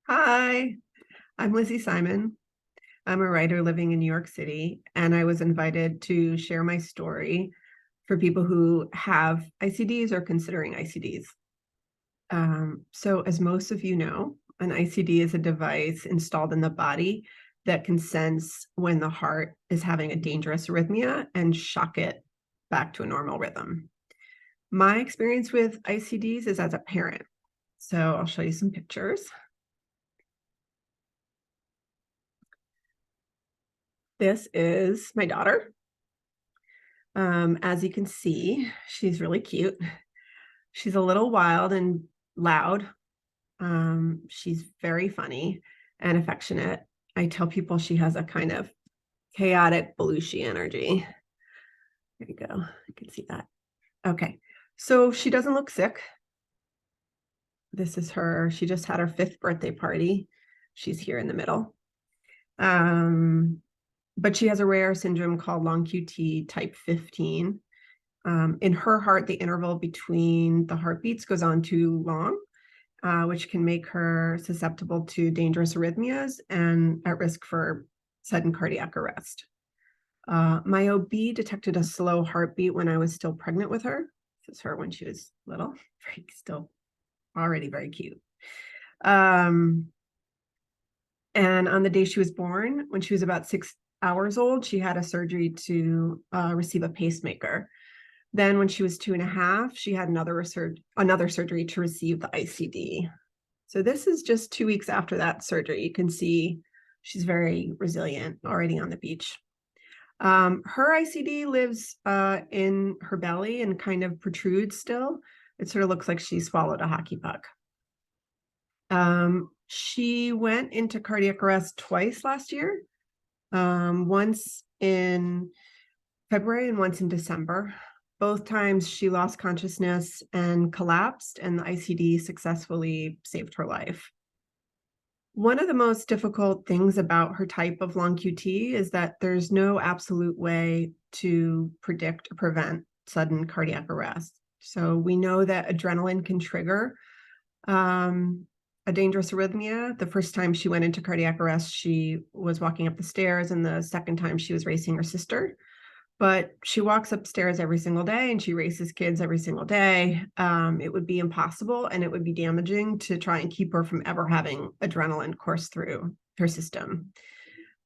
Hi, I'm Lizzie Simon. I'm a writer living in New York City, and I was invited to share my story for people who have ICDs or considering ICDs. So, as most of you know, an ICD is a device installed in the body that can sense when the heart is having a dangerous arrhythmia and shock it back to a normal rhythm. My experience with ICDs is as a parent. So, I'll show you some pictures. This is my daughter. As you can see, she's really cute. She's a little wild and loud. She's very funny and affectionate. I tell people she has a kind of chaotic Belushi energy. There you go. You can see that. Okay. So she doesn't look sick. This is her. She just had her 5th birthday party. She's here in the middle. But she has a rare syndrome called long QT type 15. In her heart, the interval between the heartbeats goes on too long, which can make her susceptible to dangerous arrhythmias and at risk for sudden cardiac arrest. My OB detected a slow heartbeat when I was still pregnant with her. This is her when she was little, still already very cute. And on the day she was born, when she was about 6 hours old, she had a surgery to receive a pacemaker. Then when she was 2.5, she had another surgery to receive the ICD. So this is just 2 weeks after that surgery. You can see she's very resilient already on the beach. Her ICD lives in her belly and kind of protrudes still. It sort of looks like she swallowed a hockey puck. She went into cardiac arrest twice last year, once in February and once in December. Both times she lost consciousness and collapsed, and the ICD successfully saved her life. One of the most difficult things about her type of long QT is that there's no absolute way to predict or prevent sudden cardiac arrest. So we know that adrenaline can trigger a dangerous arrhythmia. The first time she went into cardiac arrest, she was walking up the stairs, and the second time she was racing her sister. But she walks upstairs every single day and she races kids every single day. It would be impossible and it would be damaging to try and keep her from ever having adrenaline course through her system.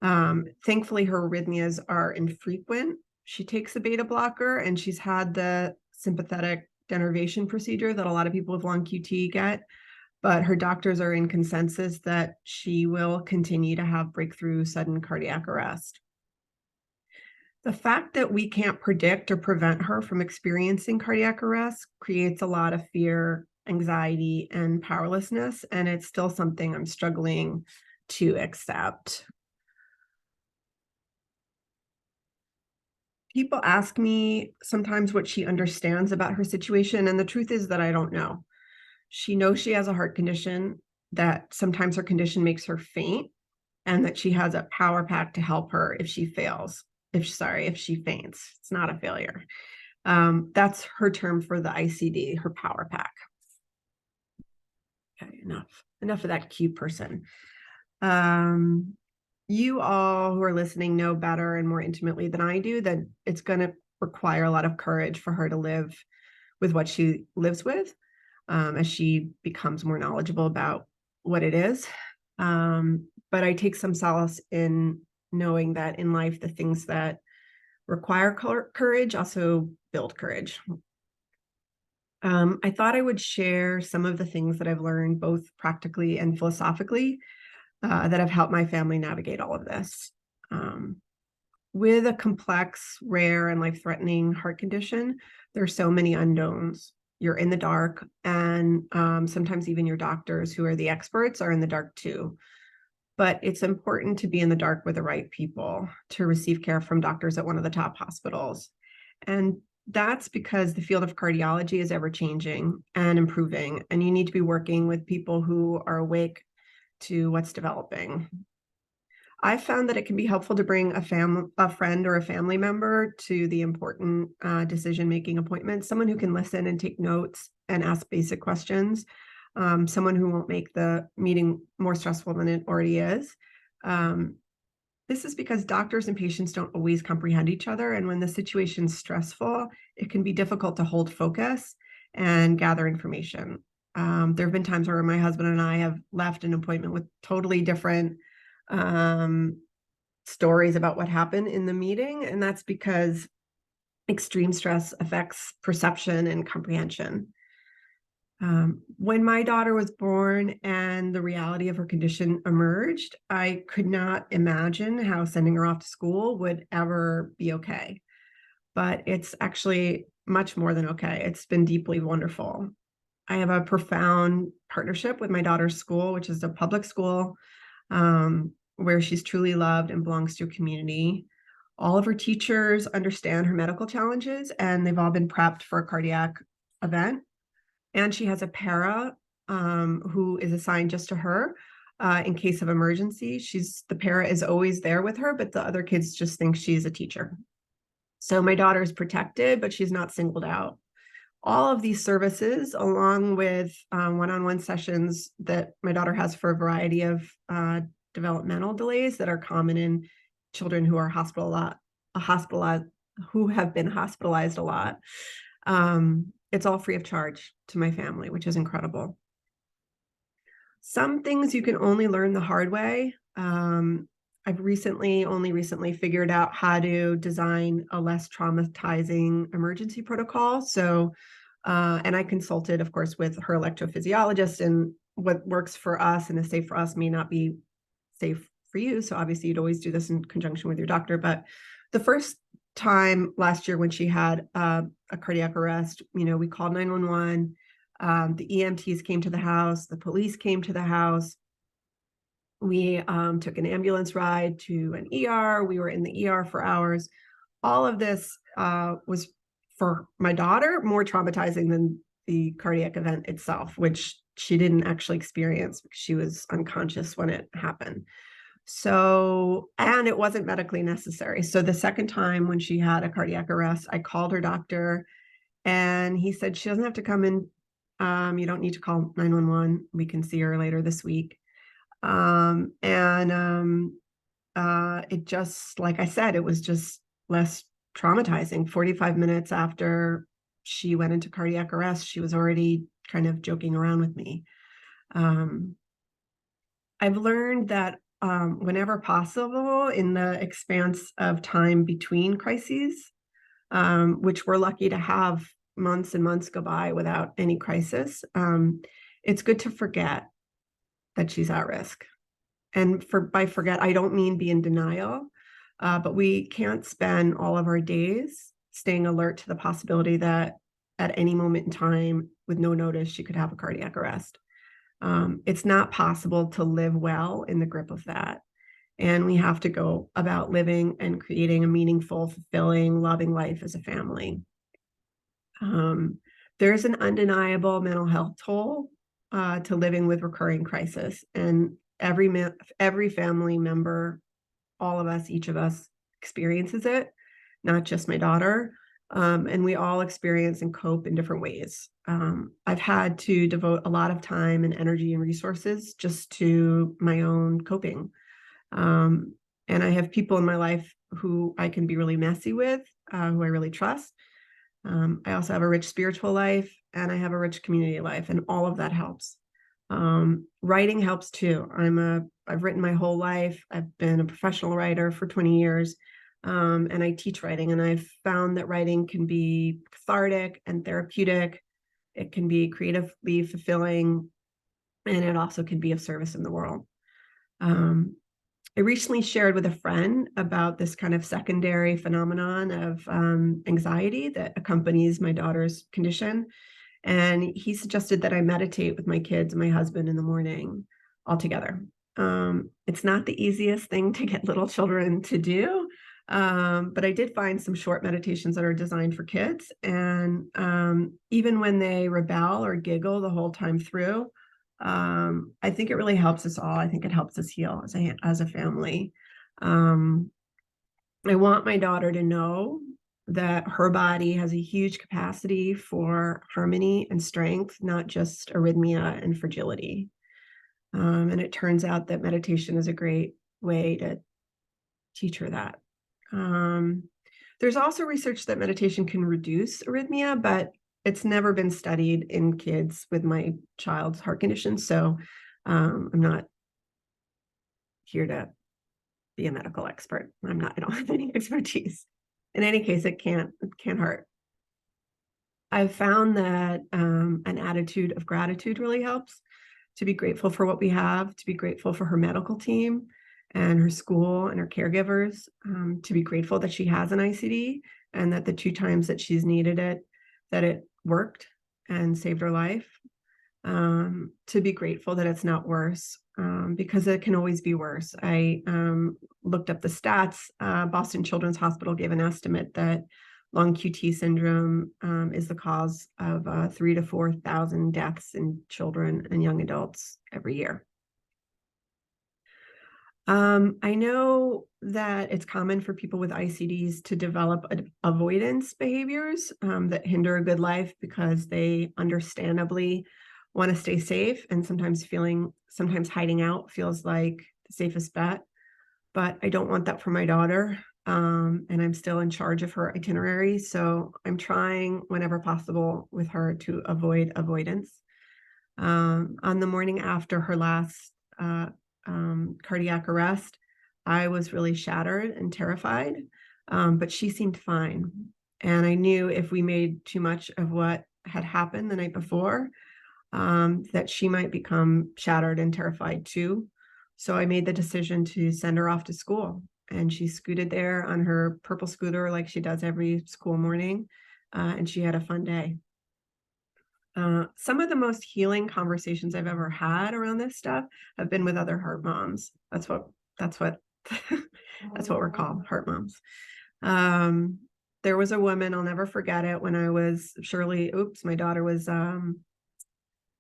Thankfully, her arrhythmias are infrequent. She takes a beta blocker and she's had the sympathetic denervation procedure that a lot of people with long QT get, but her doctors are in consensus that she will continue to have breakthrough sudden cardiac arrest. The fact that we can't predict or prevent her from experiencing cardiac arrest creates a lot of fear, anxiety, and powerlessness, and it's still something I'm struggling to accept. People ask me sometimes what she understands about her situation, and the truth is that I don't know. She knows she has a heart condition, that sometimes her condition makes her faint, and that she has a power pack to help her if she fails. If she faints. It's not a failure. That's her term for the ICD, her power pack. Okay, enough of that cute person. You all who are listening know better and more intimately than I do that it's going to require a lot of courage for her to live with what she lives with, as she becomes more knowledgeable about what it is. But I take some solace in knowing that in life, the things that require courage also build courage. I thought I would share some of the things that I've learned both practically and philosophically that have helped my family navigate all of this. With a complex, rare, and life-threatening heart condition, there are so many unknowns. You're in the dark, and sometimes even your doctors, who are the experts, are in the dark too. But it's important to be in the dark with the right people to receive care from doctors at one of the top hospitals. And that's because the field of cardiology is ever changing and improving, and you need to be working with people who are awake to what's developing. I found that it can be helpful to bring a friend or a family member to the important decision-making appointments, someone who can listen and take notes and ask basic questions. someone who won't make the meeting more stressful than it already is. This is because doctors and patients don't always comprehend each other. And when the situation's stressful, it can be difficult to hold focus and gather information. There have been times where my husband and I have left an appointment with totally different stories about what happened in the meeting. And that's because extreme stress affects perception and comprehension. When my daughter was born and the reality of her condition emerged, I could not imagine how sending her off to school would ever be okay. But it's actually much more than okay. It's been deeply wonderful. I have a profound partnership with my daughter's school, which is a public school, where she's truly loved and belongs to a community. All of her teachers understand her medical challenges, and they've all been prepped for a cardiac event. And she has a para who is assigned just to her in case of emergency. The para is always there with her, but the other kids just think she's a teacher. So my daughter is protected, but she's not singled out. All of these services, along with one-on-one sessions that my daughter has for a variety of developmental delays that are common in children who are hospitalized, who have been hospitalized a lot. It's all free of charge to my family, which is incredible. Some things you can only learn the hard way. I've only recently figured out how to design a less traumatizing emergency protocol. So, and I consulted, of course, with her electrophysiologist, and what works for us and is safe for us may not be safe for you. So obviously you'd always do this in conjunction with your doctor. But the first time last year when she had a cardiac arrest, we called 911. The EMTs came to the house. The police came to the house. We took an ambulance ride to an ER. We were in the ER for hours. All of this was, for my daughter, more traumatizing than the cardiac event itself, which she didn't actually experience because she was unconscious when it happened. So, and it wasn't medically necessary. So the second time when she had a cardiac arrest, I called her doctor and he said, she doesn't have to come in. You don't need to call 911. We can see her later this week. It just, like I said, it was just less traumatizing. 45 minutes after she went into cardiac arrest, she was already kind of joking around with me. I've learned that whenever possible, in the expanse of time between crises, which we're lucky to have months and months go by without any crisis, it's good to forget that she's at risk. And by forget, I don't mean be in denial, but we can't spend all of our days staying alert to the possibility that at any moment in time, with no notice, she could have a cardiac arrest. It's not possible to live well in the grip of that. And we have to go about living and creating a meaningful, fulfilling, loving life as a family. There's an undeniable mental health toll to living with recurring crisis. And every family member, all of us, each of us experiences it, not just my daughter. And we all experience and cope in different ways. I've had to devote a lot of time and energy and resources just to my own coping. And I have people in my life who I can be really messy with, who I really trust. I also have a rich spiritual life, and I have a rich community life, and all of that helps. Writing helps too. I've written my whole life. I've been a professional writer for 20 years. And I teach writing, and I've found that writing can be cathartic and therapeutic. It can be creatively fulfilling, and it also can be of service in the world. I recently shared with a friend about this kind of secondary phenomenon of anxiety that accompanies my daughter's condition. And he suggested that I meditate with my kids and my husband in the morning all together. It's not the easiest thing to get little children to do, but I did find some short meditations that are designed for kids. And even when they rebel or giggle the whole time through, I think it really helps us all. I think it helps us heal as a family. I want my daughter to know that her body has a huge capacity for harmony and strength, not just arrhythmia and fragility. And it turns out that meditation is a great way to teach her that. There's also research that meditation can reduce arrhythmia, but it's never been studied in kids with my child's heart condition. So I'm not here to be a medical expert. I don't have any expertise. In any case, it can't hurt. I've found that an attitude of gratitude really helps. To be grateful for what we have, to be grateful for her medical team and her school and her caregivers, to be grateful that she has an ICD and that the 2 times that she's needed it, that it worked and saved her life. To be grateful that it's not worse, because it can always be worse. I looked up the stats. Boston Children's Hospital gave an estimate that long QT syndrome is the cause of 3,000 to 4,000 deaths in children and young adults every year. I know that it's common for people with ICDs to develop avoidance behaviors that hinder a good life because they understandably want to stay safe, and sometimes hiding out feels like the safest bet. But I don't want that for my daughter. And I'm still in charge of her itinerary. So I'm trying whenever possible with her to avoid avoidance. On the morning after her last cardiac arrest, I was really shattered and terrified, but she seemed fine. And I knew if we made too much of what had happened the night before, that she might become shattered and terrified too. So I made the decision to send her off to school. And she scooted there on her purple scooter like she does every school morning. And she had a fun day. Some of the most healing conversations I've ever had around this stuff have been with other heart moms. That's what that's what we're called, heart moms. There was a woman, I'll never forget it, when I was my daughter was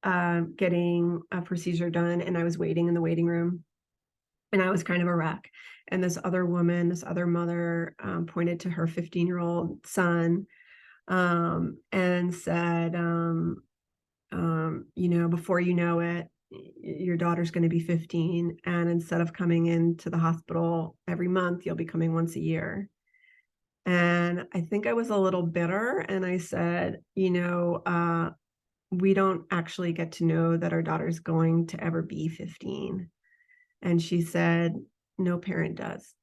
getting a procedure done, and I was waiting in the waiting room, and I was kind of a wreck. And this other mother, pointed to her 15-year-old son, and said, before you know it, your daughter's going to be 15. And instead of coming into the hospital every month, you'll be coming once a year. And I think I was a little bitter. And I said, we don't actually get to know that our daughter's going to ever be 15. And she said, no parent does.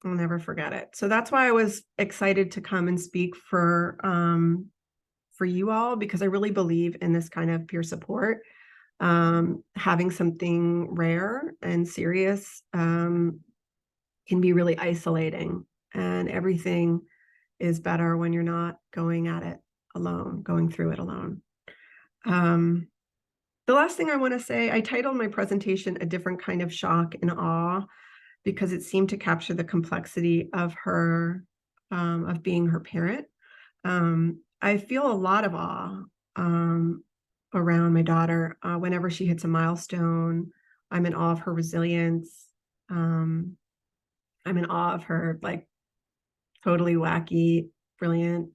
I'll never forget it. So that's why I was excited to come and speak for you all, because I really believe in this kind of peer support. Having something rare and serious can be really isolating, and everything is better when you're not going through it alone. The last thing I want to say, I titled my presentation A Different Kind of Shock and Awe, because it seemed to capture the complexity of her, of being her parent. I feel a lot of awe around my daughter. Whenever she hits a milestone, I'm in awe of her resilience. I'm in awe of her totally wacky, brilliant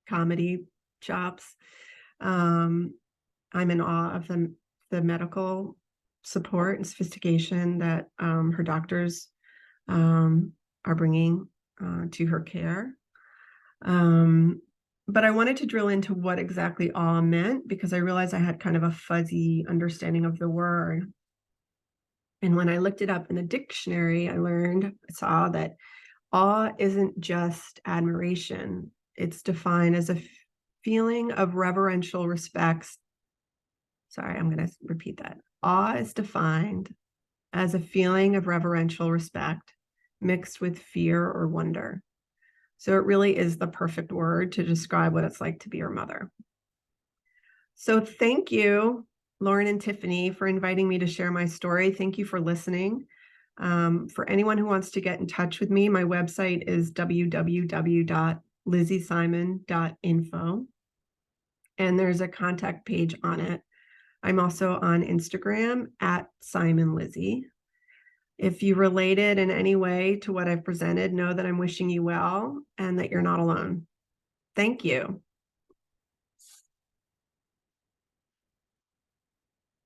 comedy chops. I'm in awe of the medical support and sophistication that her doctors are bringing to her care. But I wanted to drill into what exactly awe meant, because I realized I had kind of a fuzzy understanding of the word. And when I looked it up in the dictionary, I saw that awe isn't just admiration. It's defined as a feeling of reverential respect. Sorry, I'm going to repeat that. Awe is defined as a feeling of reverential respect mixed with fear or wonder. So it really is the perfect word to describe what it's like to be your mother. So thank you, Lauren and Tiffany, for inviting me to share my story. Thank you for listening. For anyone who wants to get in touch with me, my website is www.lizziesimon.info. And there's a contact page on it. I'm also on Instagram @SimonLizzie. If you related in any way to what I've presented, know that I'm wishing you well and that you're not alone. Thank you.